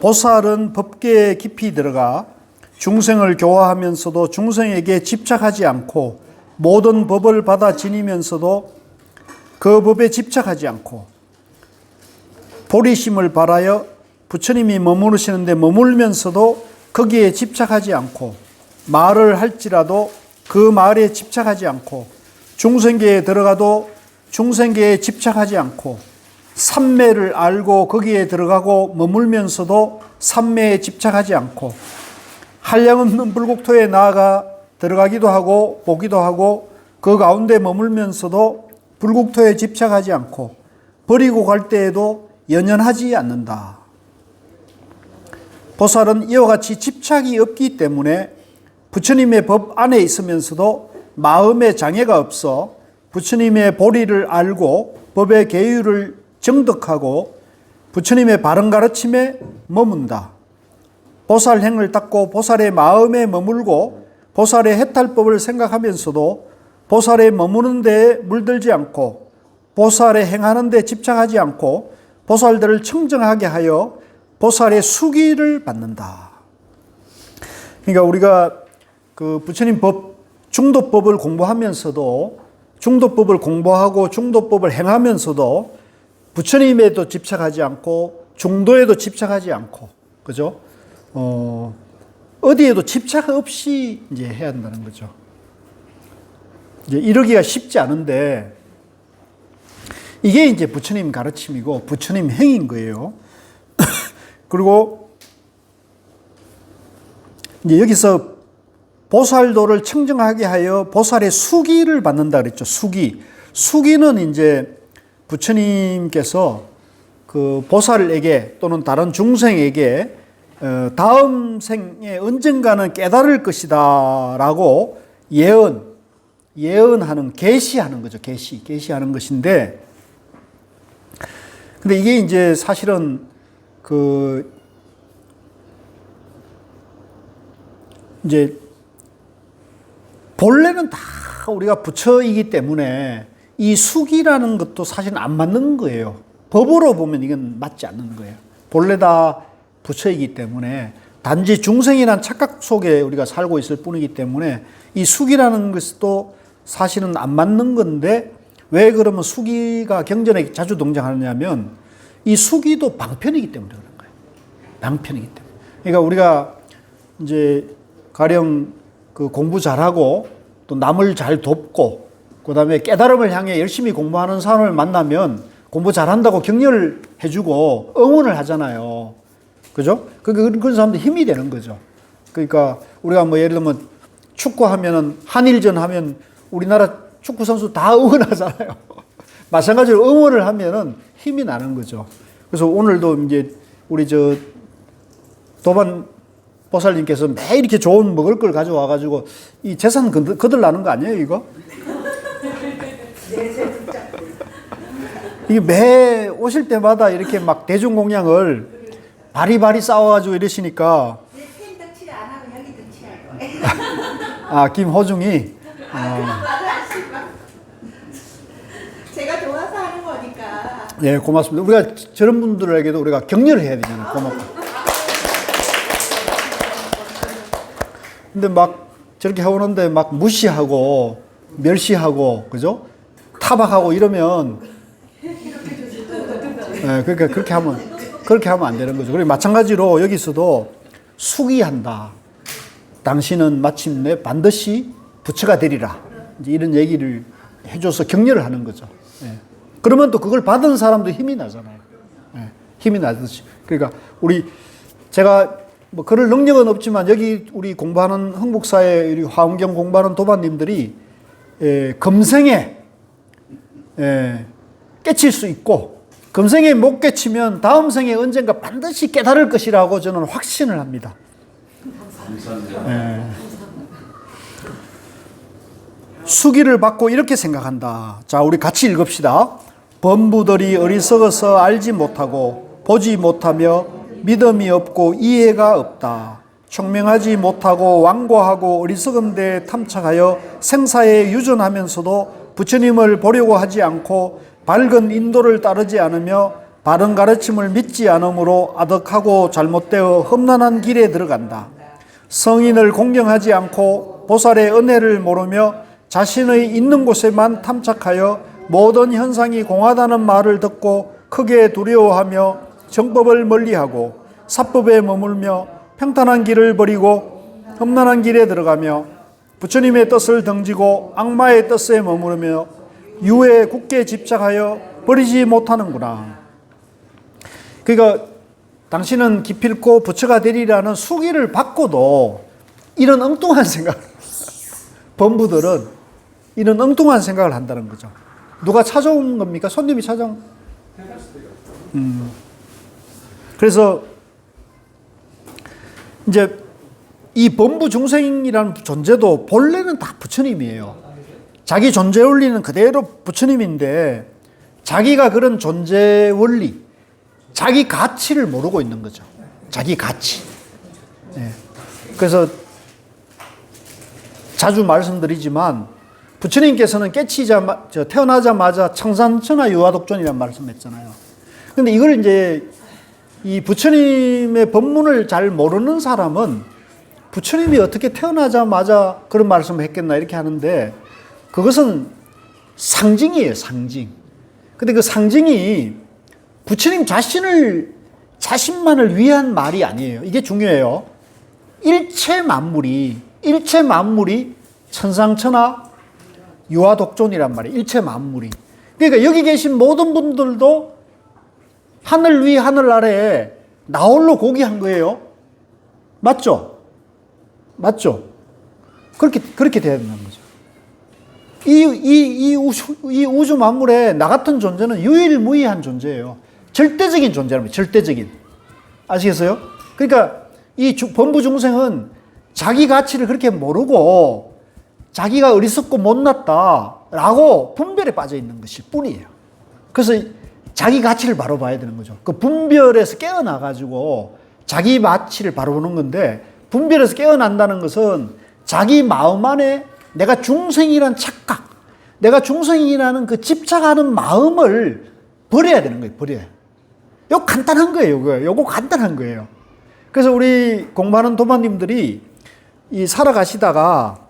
보살은 법계에 깊이 들어가 중생을 교화하면서도 중생에게 집착하지 않고 모든 법을 받아 지니면서도 그 법에 집착하지 않고 보리심을 발하여 부처님이 머무르시는데 머물면서도 거기에 집착하지 않고 말을 할지라도 그 말에 집착하지 않고 중생계에 들어가도 중생계에 집착하지 않고 삼매를 알고 거기에 들어가고 머물면서도 삼매에 집착하지 않고 한량없는 불국토에 나아가 들어가기도 하고 보기도 하고 그 가운데 머물면서도 불국토에 집착하지 않고 버리고 갈 때에도 연연하지 않는다. 보살은 이와 같이 집착이 없기 때문에 부처님의 법 안에 있으면서도 마음에 장애가 없어 부처님의 보리를 알고 법의 계율을 정득하고 부처님의 바른 가르침에 머문다. 보살행을 닦고 보살의 마음에 머물고 보살의 해탈법을 생각하면서도 보살에 머무는 데에 물들지 않고 보살에 행하는 데 집착하지 않고 보살들을 청정하게 하여 보살의 수기를 받는다. 그러니까 우리가 그 부처님 법 중도법을 공부하면서도 중도법을 공부하고 중도법을 행하면서도 부처님에도 집착하지 않고 중도에도 집착하지 않고 그죠? 어디에도 집착 없이 이제 해야 한다는 거죠. 이제 이러기가 쉽지 않은데 이게 이제 부처님 가르침이고 부처님 행인 거예요. 그리고 이제 여기서 보살도를 청정하게 하여 보살의 수기를 받는다 그랬죠. 수기. 수기는 이제 부처님께서 그 보살에게 또는 다른 중생에게 다음 생에 언젠가는 깨달을 것이다 라고 예언하는, 계시하는 거죠. 계시하는 것인데, 근데 이게 이제 사실은 이제 본래는 다 우리가 부처이기 때문에 이 수기라는 것도 사실은 안 맞는 거예요. 법으로 보면 이건 맞지 않는 거예요. 본래 다 부처이기 때문에 단지 중생이란 착각 속에 우리가 살고 있을 뿐이기 때문에 이 수기라는 것도 사실은 안 맞는 건데 왜 그러면 수기가 경전에 자주 등장하느냐면 이 수기도 방편이기 때문에 그런 거예요. 방편이기 때문에. 그러니까 우리가 이제 가령 그 공부 잘하고 또 남을 잘 돕고 그 다음에 깨달음을 향해 열심히 공부하는 사람을 만나면 공부 잘한다고 격려를 해주고 응원을 하잖아요. 그죠? 그런 사람들 힘이 되는 거죠. 그러니까 우리가 뭐 예를 들면 축구하면은 한일전 하면 우리나라 축구 선수 다 응원하잖아요. 마찬가지로 응원을 하면은 힘이 나는 거죠. 그래서 오늘도 이제 우리 도반 보살님께서 매일 이렇게 좋은 먹을 걸 가져와 가지고 이 재산 거들나는 거 아니에요, 이거? 이게 매 오실 때마다 이렇게 막 대중공양을 바리바리 싸워가지고 이러시니까. 펜 덕칠 안 하고 여기 덕칠할 거예요. 아, 김호중이. 제가 좋아서 하는 거니까. 예, 고맙습니다. 우리가 저런 분들에게도 우리가 격려를 해야 되잖아요. 고맙고. 근데 막 저렇게 해오는데 막 무시하고 멸시하고 그죠? 타박하고 이러면 예, 그러니까 그렇게 하면 안 되는 거죠. 그리고 마찬가지로 여기서도 수기한다. 당신은 마침내 반드시 부처가 되리라. 이제 이런 얘기를 해줘서 격려를 하는 거죠. 예. 그러면 또 그걸 받은 사람도 힘이 나잖아요. 예. 힘이 나듯이. 그러니까 제가 뭐 그럴 능력은 없지만 여기 우리 공부하는 흥북사의 우리 화엄경 공부하는 도반님들이 금생에 깨칠 수 있고 금생에 못 깨치면 다음 생에 언젠가 반드시 깨달을 것이라고 저는 확신을 합니다. 감사합니다. 수기를 받고 이렇게 생각한다. 자, 우리 같이 읽읍시다. 범부들이 어리석어서 알지 못하고 보지 못하며 믿음이 없고 이해가 없다. 총명하지 못하고 완고하고 어리석은 데 탐착하여 생사에 유전하면서도 부처님을 보려고 하지 않고 밝은 인도를 따르지 않으며 바른 가르침을 믿지 않으므로 아득하고 잘못되어 험난한 길에 들어간다. 성인을 공경하지 않고 보살의 은혜를 모르며 자신의 있는 곳에만 탐착하여 모든 현상이 공하다는 말을 듣고 크게 두려워하며 정법을 멀리하고 사법에 머물며 평탄한 길을 버리고 험난한 길에 들어가며 부처님의 뜻을 등지고 악마의 뜻에 머무르며 유에 굳게 집착하여 버리지 못하는구나. 그러니까 당신은 기필코 부처가 되리라는 수기를 받고도 이런 엉뚱한 생각, 범부들은 이런 엉뚱한 생각을 한다는 거죠. 누가 찾아온 겁니까? 손님이 찾아온. 그래서 이제 이 범부 중생이라는 존재도 본래는 다 부처님이에요. 자기 존재 원리는 그대로 부처님인데 자기가 그런 존재 원리, 자기 가치를 모르고 있는 거죠. 자기 가치. 네. 그래서 자주 말씀드리지만 부처님께서는 태어나자마자 청산천하 유아독존이라는 말씀했잖아요. 근데 이걸 이제 이 부처님의 법문을 잘 모르는 사람은 부처님이 어떻게 태어나자마자 그런 말씀을 했겠나 이렇게 하는데 그것은 상징이에요, 상징. 근데 그 상징이 부처님 자신만을 위한 말이 아니에요. 이게 중요해요. 일체 만물이 천상천하 유아독존이란 말이에요. 일체 만물이. 그러니까 여기 계신 모든 분들도 하늘 위 하늘 아래에 나홀로 고귀한 거예요. 맞죠? 맞죠? 그렇게 돼야 된다는 거죠. 이 우주 만물에 나 같은 존재는 유일무이한 존재예요. 절대적인 존재랍니다. 절대적인. 아시겠어요? 그러니까 이 범부 중생은 자기 가치를 그렇게 모르고 자기가 어리석고 못났다라고 분별에 빠져 있는 것일 뿐이에요. 그래서 자기 가치를 바로 봐야 되는 거죠. 그 분별에서 깨어나가지고 자기 가치를 바로 보는 건데 분별에서 깨어난다는 것은 자기 마음 안에 내가 중생이라는 착각, 내가 중생이라는 그 집착하는 마음을 버려야 되는 거예요. 버려야. 요거 간단한 거예요. 요거 간단한 거예요. 그래서 우리 공부하는 도마님들이 이 살아가시다가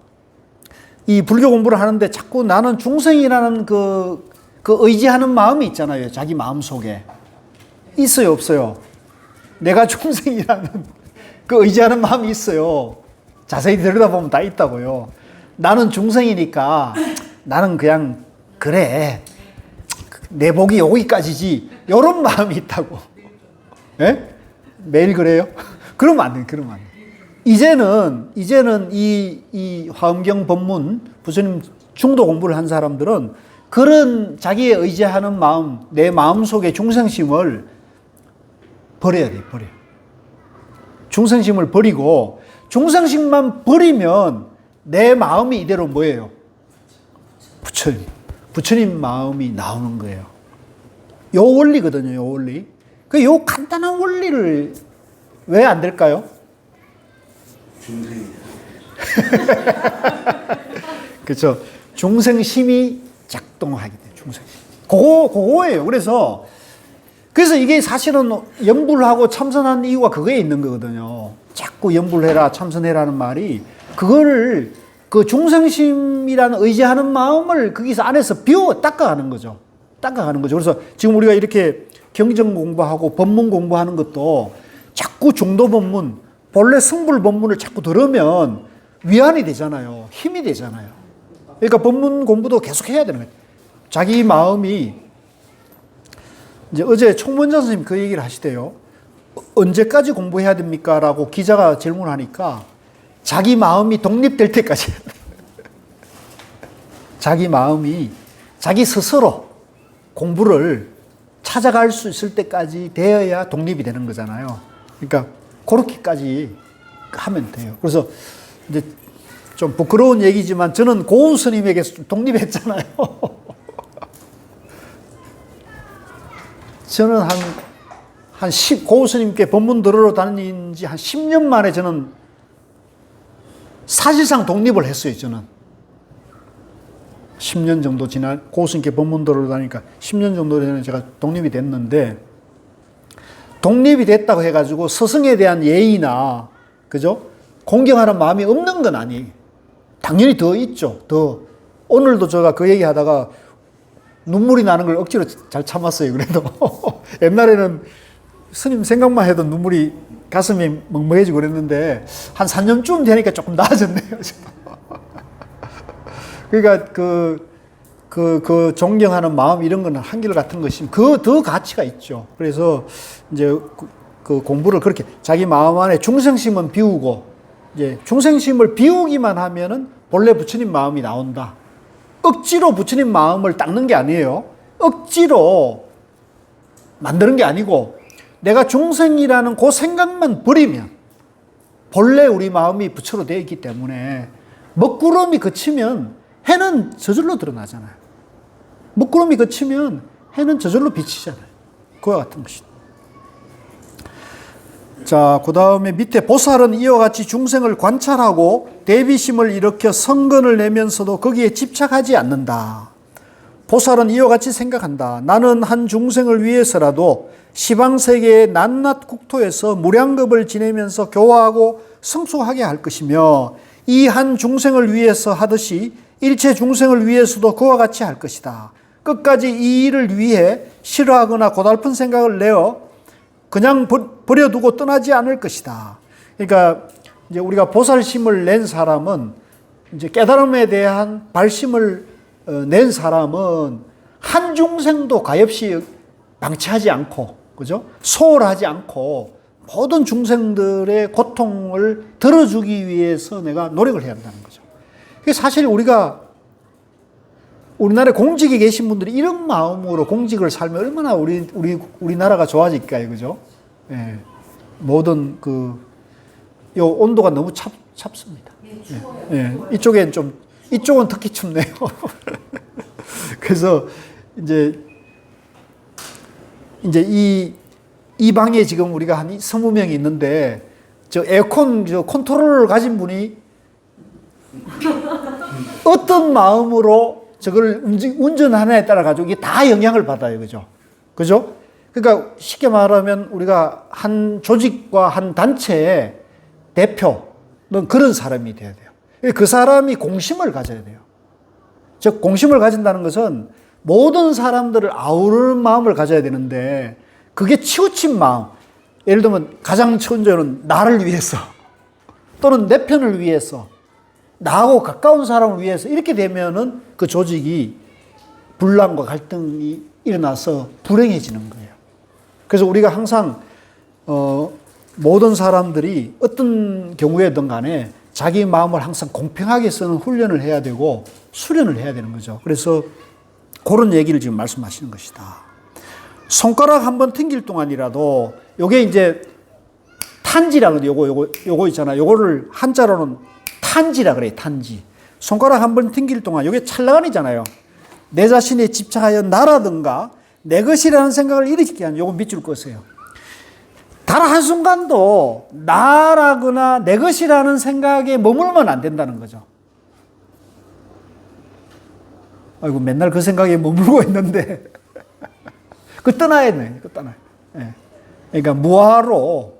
이 불교 공부를 하는데 자꾸 나는 중생이라는 그 의지하는 마음이 있잖아요. 자기 마음 속에. 있어요, 없어요? 내가 중생이라는 그 의지하는 마음이 있어요. 자세히 들여다보면 다 있다고요. 나는 중생이니까 나는 그냥 그래. 내 복이 여기까지지. 이런 마음이 있다고. 예? 매일 그래요? 그러면 안 돼. 그러면 안 돼. 이제는 이 화엄경 법문, 부처님 중도 공부를 한 사람들은 그런 자기의 의지하는 마음, 내 마음 속의 중생심을 버려야 돼. 버려. 중생심을 버리고 중생심만 버리면 내 마음이 이대로 뭐예요? 부처님 마음이 나오는 거예요. 요 원리거든요, 요 원리. 요 간단한 원리를 왜 안 될까요? 중생이야. 그렇죠. 중생심이 작동하게 돼요, 중생심. 그거예요. 그래서 이게 사실은 염불하고 참선하는 이유가 그거에 있는 거거든요. 자꾸 염불해라, 참선해라는 말이 그거를 그 중생심이라는 의지하는 마음을 거기서 안에서 닦아가는 거죠. 닦아가는 거죠. 그래서 지금 우리가 이렇게 경전 공부하고 법문 공부하는 것도 자꾸 중도 법문, 본래 승불 법문을 자꾸 들으면 위안이 되잖아요. 힘이 되잖아요. 그러니까 법문 공부도 계속 해야 되는 거예요. 자기 마음이 이제 어제 총무원 선생님 그 얘기를 하시대요. 언제까지 공부해야 됩니까? 라고 기자가 질문하니까 자기 마음이 독립될 때까지 자기 마음이 자기 스스로 공부를 찾아갈 수 있을 때까지 되어야 독립이 되는 거잖아요. 그러니까 그렇게까지 하면 돼요. 그래서 이제 좀 부끄러운 얘기지만 저는 고은 스님에게서 독립했잖아요. 저는 고은 스님께 법문 들으러 다닌 지 한 10년 만에 저는 사실상 독립을 했어요, 저는. 10년 정도 고은 스님께 법문 들으러 다니까 10년 정도 전에 제가 독립이 됐는데 독립이 됐다고 해가지고 스승에 대한 예의나, 그죠? 공경하는 마음이 없는 건 아니에요. 당연히 더 있죠. 더. 오늘도 제가 그 얘기 하다가 눈물이 나는 걸 억지로 잘 참았어요. 그래도. 옛날에는 스님 생각만 해도 눈물이 가슴이 먹먹해지고 그랬는데, 한 4년쯤 되니까 조금 나아졌네요. 그러니까 그 존경하는 마음 이런 거는 한결같은 것이 더 가치가 있죠. 그래서 이제 그 공부를 그렇게 자기 마음 안에 중생심은 비우고, 이제 중생심을 비우기만 하면은 본래 부처님 마음이 나온다. 억지로 부처님 마음을 닦는 게 아니에요. 억지로 만드는 게 아니고, 내가 중생이라는 그 생각만 버리면 본래 우리 마음이 부처로 되어 있기 때문에 먹구름이 그치면 해는 저절로 드러나잖아요. 먹구름이 그치면 해는 저절로 비치잖아요. 그와 같은 것이다. 자, 그 다음에 밑에 보살은 이와 같이 중생을 관찰하고 대비심을 일으켜 성근을 내면서도 거기에 집착하지 않는다. 보살은 이와 같이 생각한다. 나는 한 중생을 위해서라도 시방세계의 낱낱 국토에서 무량겁을 지내면서 교화하고 성숙하게 할 것이며, 이 한 중생을 위해서 하듯이 일체 중생을 위해서도 그와 같이 할 것이다. 끝까지 이 일을 위해 싫어하거나 고달픈 생각을 내어 그냥 버려두고 떠나지 않을 것이다. 그러니까 이제 우리가 보살심을 낸 사람은, 이제 깨달음에 대한 발심을 낸 사람은 한 중생도 가엾이 방치하지 않고, 그죠? 소홀하지 않고 모든 중생들의 고통을 덜어주기 위해서 내가 노력을 해야 한다는 거죠. 사실 우리나라에 공직에 계신 분들이 이런 마음으로 공직을 살면 얼마나 우리나라가 좋아질까요, 그죠? 예. 모든 요 온도가 너무 찹습니다. 예. 이쪽은 특히 춥네요. 그래서 이제 이 방에 지금 우리가 한 20명이 있는데, 저 에어컨 컨트롤러를 가진 분이 어떤 마음으로 저걸 운전하느냐에 따라 가지고 이게 다 영향을 받아요. 그죠? 그죠? 그러니까 쉽게 말하면 우리가 한 조직과 한 단체의 대표는 그런 사람이 돼야 돼요. 그 사람이 공심을 가져야 돼요. 즉, 공심을 가진다는 것은 모든 사람들을 아우르는 마음을 가져야 되는데, 그게 치우친 마음. 예를 들면 가장 천재는 나를 위해서, 또는 내 편을 위해서, 나하고 가까운 사람을 위해서, 이렇게 되면은 그 조직이 분란과 갈등이 일어나서 불행해지는 거예요. 그래서 우리가 항상 모든 사람들이 어떤 경우에든 간에 자기 마음을 항상 공평하게 쓰는 훈련을 해야 되고 수련을 해야 되는 거죠. 그래서 그런 얘기를 지금 말씀하시는 것이다. 손가락 한번 튕길 동안이라도, 요게 이제 탄지라고 요거 있잖아요. 요거를 한자로는 탄지라 그래요. 탄지. 손가락 한번 튕길 동안, 요게 찰나간이잖아요. 내 자신에 집착하여 나라든가 내 것이라는 생각을 일으키게 하는, 요거 밑줄 끄세요. 단 한순간도 나라거나 내 것이라는 생각에 머물면 안 된다는 거죠. 아이고, 맨날 그 생각에 머물고 있는데. 떠나야 돼. 떠나야 돼. 예. 그러니까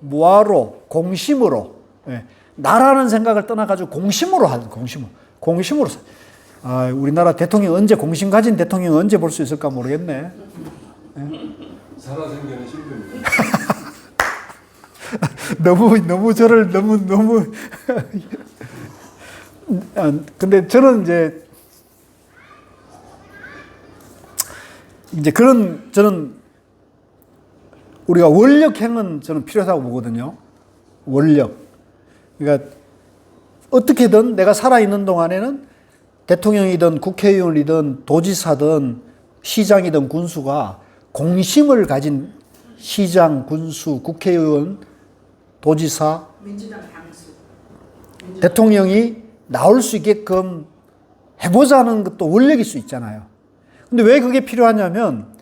무아로, 공심으로. 예. 나라는 생각을 떠나가지고 공심으로 하는, 공심으로. 아, 우리나라 대통령 언제, 공심 가진 대통령 언제 볼 수 있을까 모르겠네. 예. 살아생전에 힘듭니다. 너무 저를 너무. 근데 저는 저는 우리가 원력행은 저는 필요하다고 보거든요. 원력. 그러니까 어떻게든 내가 살아있는 동안에는 대통령이든 국회의원이든 도지사든 시장이든 군수가 공심을 가진 시장, 군수, 국회의원, 도지사, 민주당 당수, 대통령이 나올 수 있게끔 해보자는 것도 원력일 수 있잖아요. 근데 왜 그게 필요하냐면,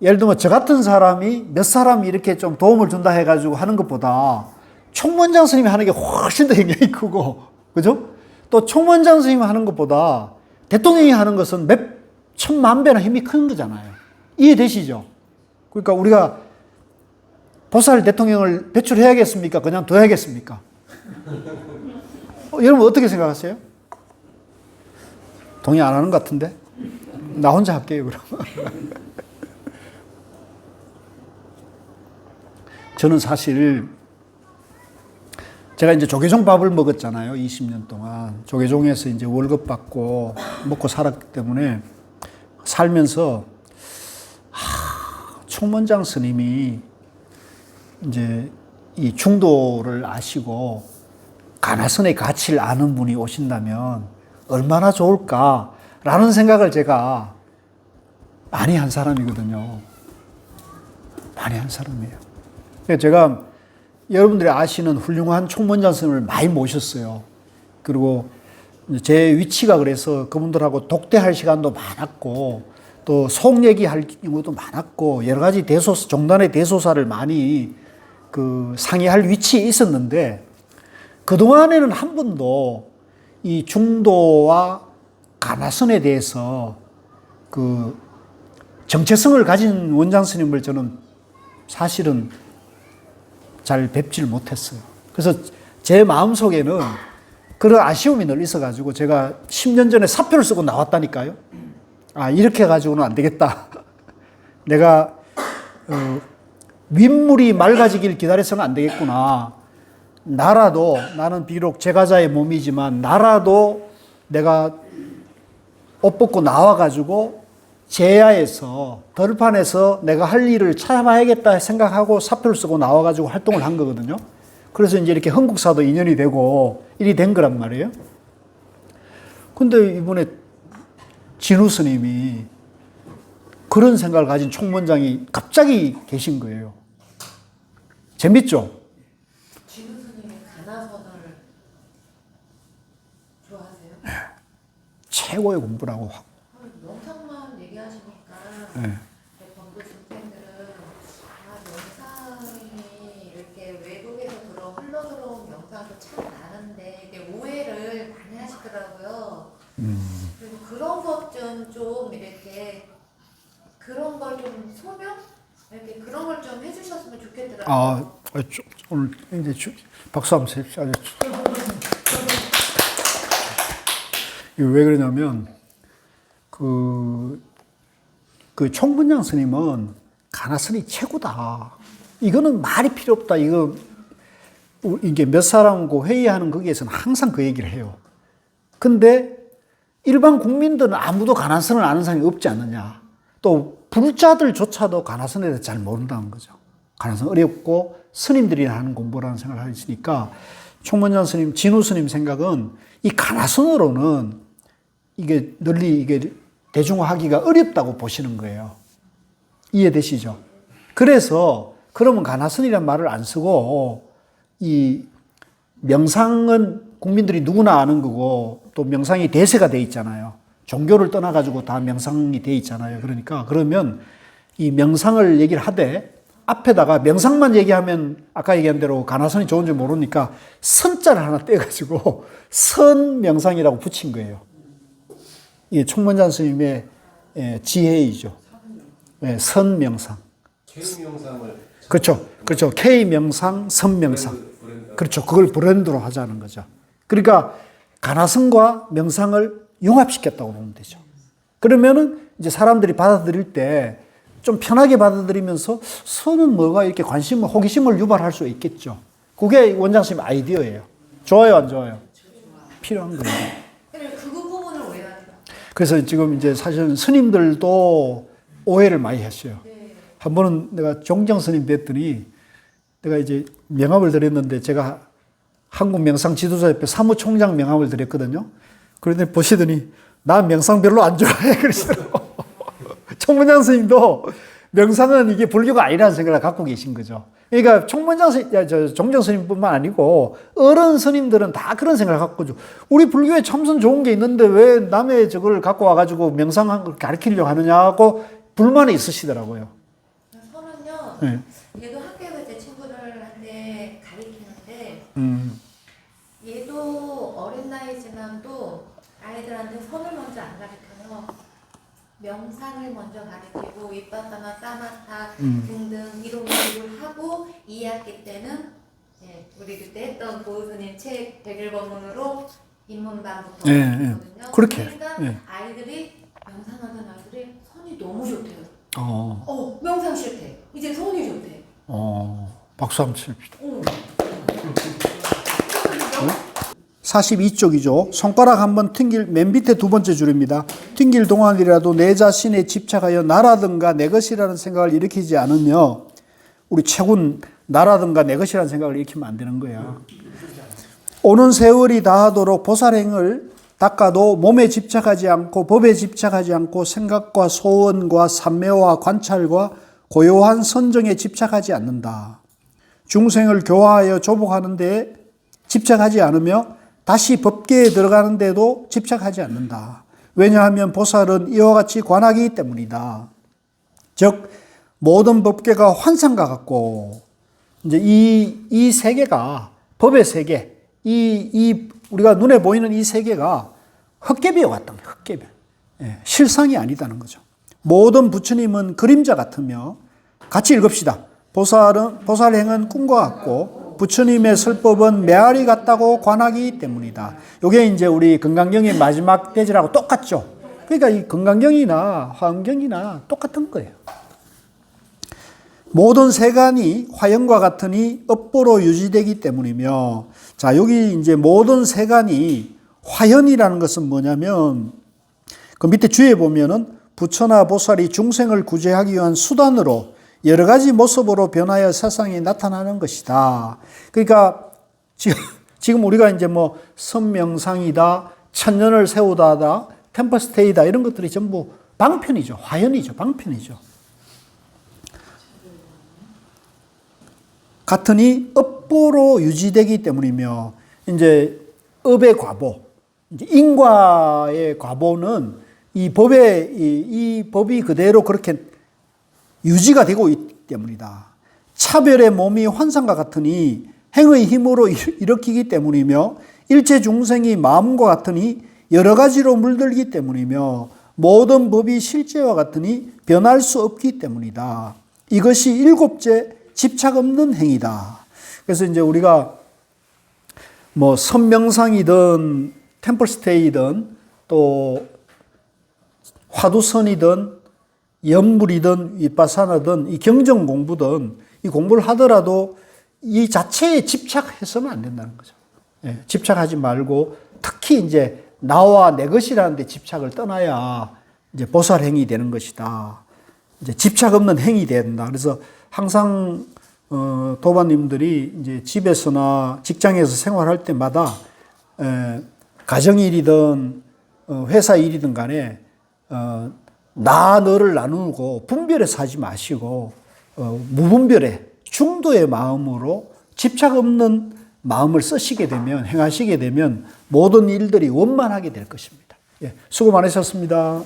예를 들면 저 같은 사람이 몇 사람이 이렇게 좀 도움을 준다 해가지고 하는 것보다 총무원장 스님이 하는 게 훨씬 더 영향이 크고, 그죠? 또 총무원장 스님이 하는 것보다 대통령이 하는 것은 몇 천만 배나 힘이 큰 거잖아요. 이해되시죠? 그러니까 우리가 보살 대통령을 배출해야겠습니까? 그냥 둬야겠습니까? 여러분 어떻게 생각하세요? 동의 안 하는 것 같은데? 나 혼자 할게요, 그럼. 저는 사실 제가 이제 조계종 밥을 먹었잖아요. 20년 동안. 조계종에서 이제 월급 받고 먹고 살았기 때문에 살면서 총무장 스님이 이제 이 중도를 아시고 가나선의 가치를 아는 분이 오신다면 얼마나 좋을까라는 생각을 제가 많이 한 사람이거든요. 많이 한 사람이에요. 그래서 제가 여러분들이 아시는 훌륭한 총무장 스님을 많이 모셨어요. 그리고 제 위치가 그래서 그분들하고 독대할 시간도 많았고 또 속 얘기할 경우도 많았고 여러 가지 종단의 대소사를 많이 상의할 위치에 있었는데 그동안에는 한 번도 이 중도와 가나선에 대해서 정체성을 가진 원장 스님을 저는 사실은 잘 뵙질 못했어요. 그래서 제 마음속에는 그런 아쉬움이 늘 있어가지고 제가 10년 전에 사표를 쓰고 나왔다니까요. 이렇게 해가지고는 안 되겠다. 내가 윗물이 맑아지길 기다려서는 안 되겠구나. 나는 비록 제가자의 몸이지만 나라도 내가 옷 벗고 나와가지고 제야에서 덜판에서 내가 할 일을 찾아봐야겠다 생각하고 사표를 쓰고 나와가지고 활동을 한 거거든요. 그래서 이제 이렇게 흥국사도 인연이 되고 일이 된 거란 말이에요. 근데 이번에 진우 스님이 그런 생각을 가진 총무장이 갑자기 계신 거예요. 재밌죠? 진우 스님의 가나선을 좋아하세요? 최고의 공부라고. 영상만 얘기하시니까 네. 번그 중생들은 영상이 이렇게 외국에서 흘러 들어온 영상도 참 많은데 이게 오해를 많이 하시더라고요. 그래서 그런 것 좀 이렇게 그런 걸 좀 소명 이렇게 그런 걸 좀 해주셨으면 좋겠더라고요. 오늘 이제 박수 한번 칩시다. 왜 그러냐면 그 총문장 스님은 가나선이 최고다. 이거는 말이 필요 없다. 이게 몇 사람하고 회의하는 거기에서는 항상 그 얘기를 해요. 근데 일반 국민들은 아무도 가나선을 아는 사람이 없지 않느냐. 또 불자들조차도 가나선에 대해서 잘 모른다는 거죠. 가나선 어렵고 스님들이 하는 공부라는 생각을 하고 있으니까 총문장 스님, 진우 스님 생각은 이 가나선으로는 이게 널리 대중화하기가 어렵다고 보시는 거예요. 이해되시죠? 그래서 그러면 가나선이란 말을 안 쓰고 이 명상은 국민들이 누구나 아는 거고 또 명상이 대세가 돼 있잖아요. 종교를 떠나가지고 다 명상이 돼 있잖아요. 그러면 이 명상을 얘기를 하되 앞에다가 명상만 얘기하면 아까 얘기한 대로 가나선이 좋은지 모르니까 선자를 하나 떼가지고 선명상이라고 붙인 거예요. 이게 총문장 스님의 지혜이죠. 선명상. K명상을 그렇죠. K명상, 선명상. 그렇죠. 그걸 브랜드로 하자는 거죠. 그러니까 가나선과 명상을 융합시켰다고 보면 되죠. 그러면은 이제 사람들이 받아들일 때 좀 편하게 받아들이면서 선은 뭐가 이렇게 호기심을 유발할 수 있겠죠. 그게 원장 스님 아이디어예요. 좋아요, 안 좋아요? 필요한 거예요. 그 부분을 오해하죠. 그래서 지금 이제 사실 스님들도 오해를 많이 했어요. 한 번은 내가 종정 스님 뵀더니 내가 이제 명함을 드렸는데 제가 한국 명상 지도자협회 사무총장 명함을 드렸거든요. 그런데 보시더니 나 명상 별로 안 좋아해 그러시더라고요. 총문장 스님도 명상은 이게 불교가 아니라는 생각을 갖고 계신 거죠. 그러니까 종정 스님뿐만 아니고 어른 스님들은 다 그런 생각을 갖고 있죠. 우리 불교에 참선 좋은 게 있는데 왜 남의 저걸 갖고 와가지고 명상한 걸 가르치려고 하느냐고 불만이 있으시더라고요. 선은요. 네. 얘도 학교에서 제 친구들한테 가르치는데 얘도 어린 나이지만도 아이들한테 선을 먼저 안 가르쳐요. 명상을 먼저 가르치고 윗바타나 사마타 등등 이런 공부를 하고 2학기 때는 우리 그때 했던 고우스님 책 100일 법문으로 입문반부터 예, 했거든요. 그렇게. 그러니까 예. 아이들이 명상하던 아이들이 손이 너무 좋대요. 어, 명상 싫대. 이제 손이 좋대. 박수 한번 칩시다. 어. 42쪽이죠. 손가락 한번 튕길, 맨 밑에 두 번째 줄입니다. 튕길 동안이라도 내 자신에 집착하여 나라든가 내 것이라는 생각을 일으키지 않으며, 우리 최군 나라든가 내 것이라는 생각을 일으키면 안 되는 거야. 오는 세월이 다하도록 보살행을 닦아도 몸에 집착하지 않고 법에 집착하지 않고 생각과 소원과 삼매와 관찰과 고요한 선정에 집착하지 않는다. 중생을 교화하여 조복하는 데 집착하지 않으며 다시 법계에 들어가는 데도 집착하지 않는다. 왜냐하면 보살은 이와 같이 관하기 때문이다. 즉 모든 법계가 환상과 같고, 이제 이 세계가 법의 세계, 이 우리가 눈에 보이는 이 세계가 헛개비와 같다는 거예요. 헛개비. 실상이 아니다는 거죠. 모든 부처님은 그림자 같으며, 같이 읽읍시다. 보살행은 꿈과 같고 부처님의 설법은 메아리 같다고 관하기 때문이다. 이게 이제 우리 건강경의 마지막 대지라고 똑같죠. 그러니까 이 건강경이나 화엄경이나 똑같은 거예요. 모든 세간이 화형과 같으니 업보로 유지되기 때문이며, 자, 여기 이제 모든 세간이 화현이라는 것은 뭐냐면, 그 밑에 주에 보면은 부처나 보살이 중생을 구제하기 위한 수단으로 여러 가지 모습으로 변하여 세상에 나타나는 것이다. 그러니까 지금 우리가 이제 뭐 선명상이다, 천년을 세우다다, 템퍼스테이다 이런 것들이 전부 방편이죠. 화현이죠. 방편이죠. 같으니 업보로 유지되기 때문이며, 이제 업의 과보, 이제 인과의 과보는 이 법이 그대로 그렇게 유지가 되고 있기 때문이다. 차별의 몸이 환상과 같으니 행의 힘으로 일으키기 때문이며, 일체 중생이 마음과 같으니 여러 가지로 물들기 때문이며, 모든 법이 실제와 같으니 변할 수 없기 때문이다. 이것이 일곱째 집착 없는 행위다. 그래서 이제 우리가 뭐 선명상이든 템플스테이든 또 화두선이든 연불이든 윗바사나든 이 경정 공부든 이 공부를 하더라도 이 자체에 집착해서는 안 된다는 거죠. 집착하지 말고 특히 이제 나와 내 것이라는 데 집착을 떠나야 이제 보살 행위 되는 것이다. 이제 집착 없는 행위 된다. 그래서 항상 도반님들이 이제 집에서나 직장에서 생활할 때마다 가정일이든 회사 일이든 간에 나 너를 나누고 분별해서 하지 마시고 무분별의 중도의 마음으로 집착 없는 마음을 쓰시게 되면, 행하시게 되면 모든 일들이 원만하게 될 것입니다. 수고 많으셨습니다.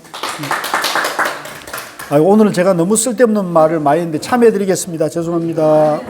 오늘은 제가 너무 쓸데없는 말을 많이 했는데 참여해 드리겠습니다. 죄송합니다.